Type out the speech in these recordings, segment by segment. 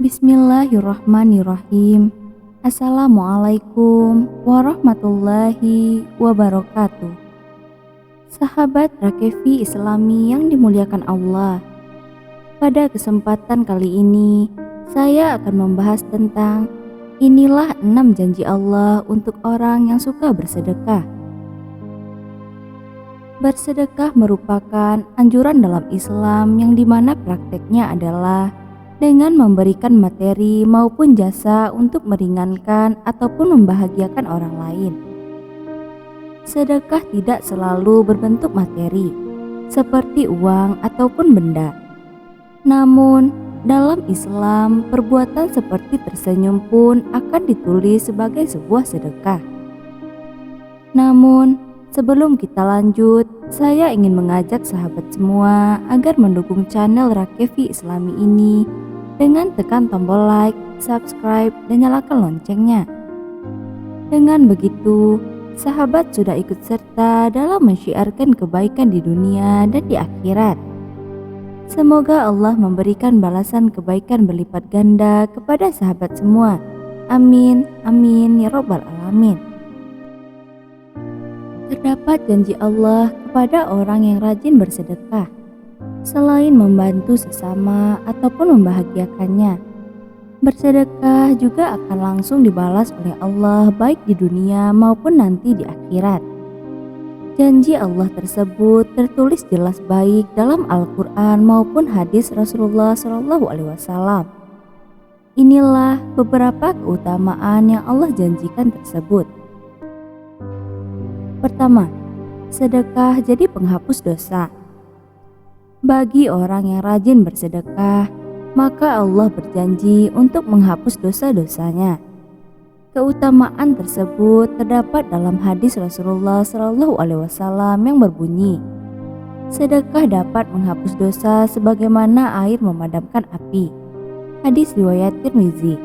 Bismillahirrahmanirrahim. Assalamualaikum warahmatullahi wabarakatuh. Sahabat Rakevi Islami yang dimuliakan Allah, pada kesempatan kali ini saya akan membahas tentang inilah 6 janji Allah untuk orang yang suka bersedekah. Bersedekah merupakan anjuran dalam Islam yang dimana prakteknya adalah dengan memberikan materi maupun jasa untuk meringankan ataupun membahagiakan orang lain. Sedekah tidak selalu berbentuk materi, seperti uang ataupun benda. Namun, dalam Islam, perbuatan seperti tersenyum pun akan ditulis sebagai sebuah sedekah. Namun, sebelum kita lanjut, saya ingin mengajak sahabat semua agar mendukung channel Rakevi Islami ini dengan tekan tombol like, subscribe, dan nyalakan loncengnya. Dengan begitu, sahabat sudah ikut serta dalam mensyiarkan kebaikan di dunia dan di akhirat. Semoga Allah memberikan balasan kebaikan berlipat ganda kepada sahabat semua. Amin, amin, ya robbal alamin. Terdapat janji Allah kepada orang yang rajin bersedekah. Selain membantu sesama ataupun membahagiakannya, bersedekah juga akan langsung dibalas oleh Allah baik di dunia maupun nanti di akhirat. Janji Allah tersebut tertulis jelas baik dalam Al-Quran maupun hadis Rasulullah SAW. Inilah beberapa keutamaan yang Allah janjikan tersebut. Pertama, sedekah jadi penghapus dosa. Bagi orang yang rajin bersedekah, maka Allah berjanji untuk menghapus dosa-dosanya. Keutamaan tersebut terdapat dalam hadis Rasulullah SAW yang berbunyi, sedekah dapat menghapus dosa sebagaimana air memadamkan api. Hadis riwayat Tirmizi.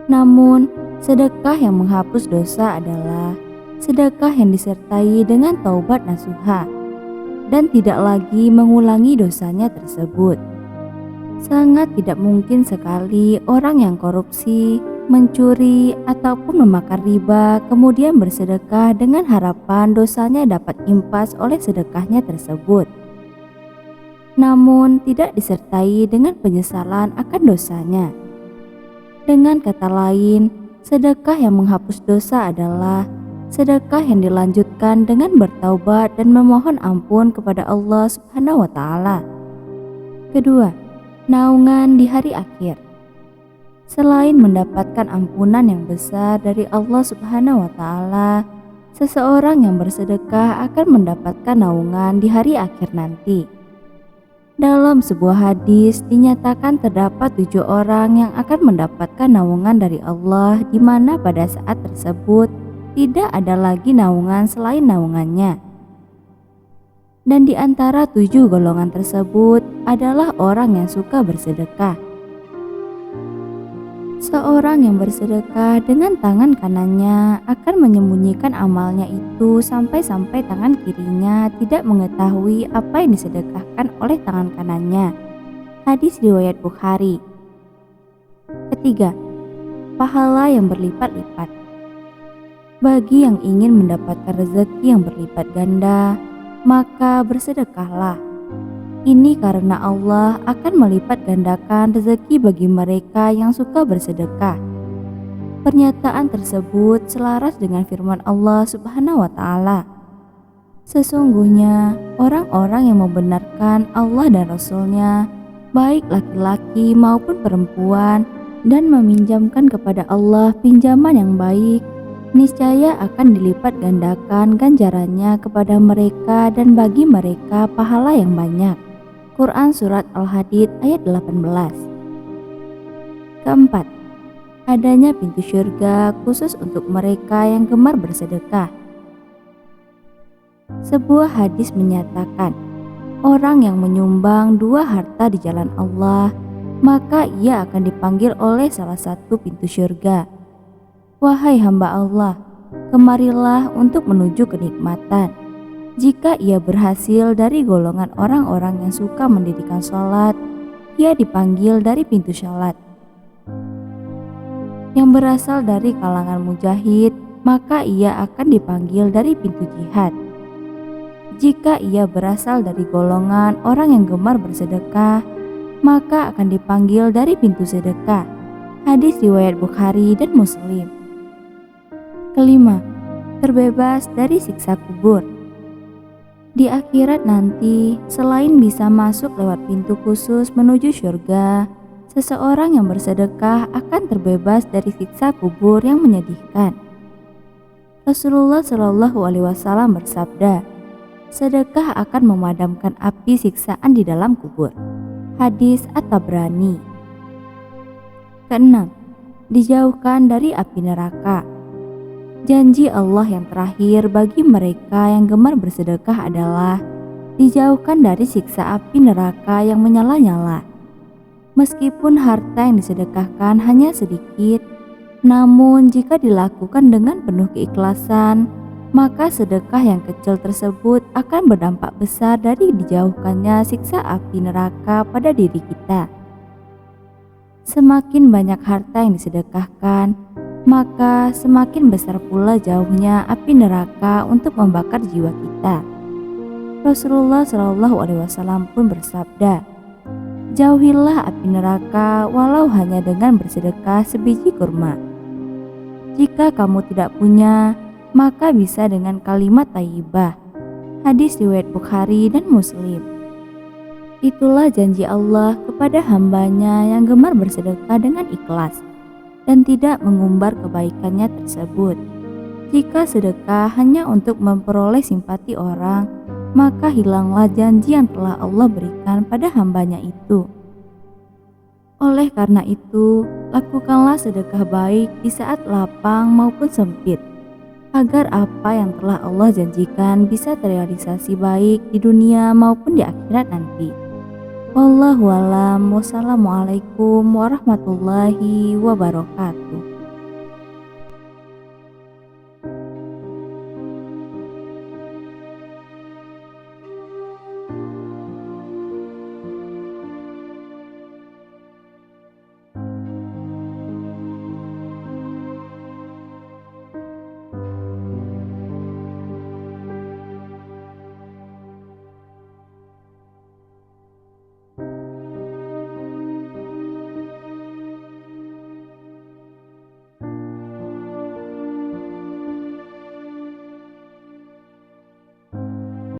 Namun, sedekah yang menghapus dosa adalah sedekah yang disertai dengan taubat nasuha dan tidak lagi mengulangi dosanya tersebut. Sangat tidak mungkin sekali orang yang korupsi, mencuri, ataupun memakan riba kemudian bersedekah dengan harapan dosanya dapat impas oleh sedekahnya tersebut, namun tidak disertai dengan penyesalan akan dosanya. Dengan kata lain, sedekah yang menghapus dosa adalah sedekah yang dilanjutkan dengan bertaubat dan memohon ampun kepada Allah Subhanahu wa Ta'ala. Kedua, naungan di hari akhir. Selain mendapatkan ampunan yang besar dari Allah Subhanahu wa Ta'ala, seseorang yang bersedekah akan mendapatkan naungan di hari akhir nanti. Dalam sebuah hadis dinyatakan terdapat 7 orang yang akan mendapatkan naungan dari Allah, di mana pada saat tersebut tidak ada lagi naungan selain naungannya. Dan di antara 7 golongan tersebut adalah orang yang suka bersedekah. Seorang yang bersedekah dengan tangan kanannya akan menyembunyikan amalnya itu sampai-sampai tangan kirinya tidak mengetahui apa yang disedekahkan oleh tangan kanannya. Hadis riwayat Bukhari. Ketiga, pahala yang berlipat-lipat. Bagi yang ingin mendapatkan rezeki yang berlipat ganda, maka bersedekahlah. Ini karena Allah akan melipat gandakan rezeki bagi mereka yang suka bersedekah. Pernyataan tersebut selaras dengan firman Allah Subhanahu wa Ta'ala. Sesungguhnya orang-orang yang membenarkan Allah dan Rasul-Nya, baik laki-laki maupun perempuan, dan meminjamkan kepada Allah pinjaman yang baik, niscaya akan dilipat gandakan ganjarannya kepada mereka dan bagi mereka pahala yang banyak. Quran Surat Al-Hadid ayat 18. Keempat, adanya pintu syurga khusus untuk mereka yang gemar bersedekah. Sebuah hadis menyatakan, orang yang menyumbang 2 harta di jalan Allah, maka ia akan dipanggil oleh salah satu pintu syurga. Wahai hamba Allah, kemarilah untuk menuju kenikmatan. Jika ia berhasil dari golongan orang-orang yang suka mendirikan sholat, ia dipanggil dari pintu sholat. Yang berasal dari kalangan mujahid, maka ia akan dipanggil dari pintu jihad. Jika ia berasal dari golongan orang yang gemar bersedekah, maka akan dipanggil dari pintu sedekah. Hadis riwayat Bukhari dan Muslim. Kelima, terbebas dari siksa kubur. Di akhirat nanti, selain bisa masuk lewat pintu khusus menuju surga, seseorang yang bersedekah akan terbebas dari siksa kubur yang menyedihkan. Rasulullah Shallallahu Alaihi Wasallam bersabda, sedekah akan memadamkan api siksaan di dalam kubur. Hadis At-Tabrani. Keenam, dijauhkan dari api neraka. Janji Allah yang terakhir bagi mereka yang gemar bersedekah adalah dijauhkan dari siksa api neraka yang menyala-nyala. Meskipun harta yang disedekahkan hanya sedikit, namun jika dilakukan dengan penuh keikhlasan, maka sedekah yang kecil tersebut akan berdampak besar dari dijauhkannya siksa api neraka pada diri kita. Semakin banyak harta yang disedekahkan, maka semakin besar pula jauhnya api neraka untuk membakar jiwa kita. Rasulullah Shallallahu Alaihi Wasallam pun bersabda, jauhilah api neraka walau hanya dengan bersedekah sebiji kurma. Jika kamu tidak punya, maka bisa dengan kalimat thayyibah. Hadis riwayat Bukhari dan Muslim. Itulah janji Allah kepada hambanya yang gemar bersedekah dengan ikhlas dan tidak mengumbar kebaikannya tersebut. Jika sedekah hanya untuk memperoleh simpati orang, maka hilanglah janji yang telah Allah berikan pada hambanya itu. Oleh karena itu, lakukanlah sedekah baik di saat lapang maupun sempit, agar apa yang telah Allah janjikan bisa terrealisasi baik di dunia maupun di akhirat nanti. Wallahu a'lam. Wassalamualaikum warahmatullahi wabarakatuh.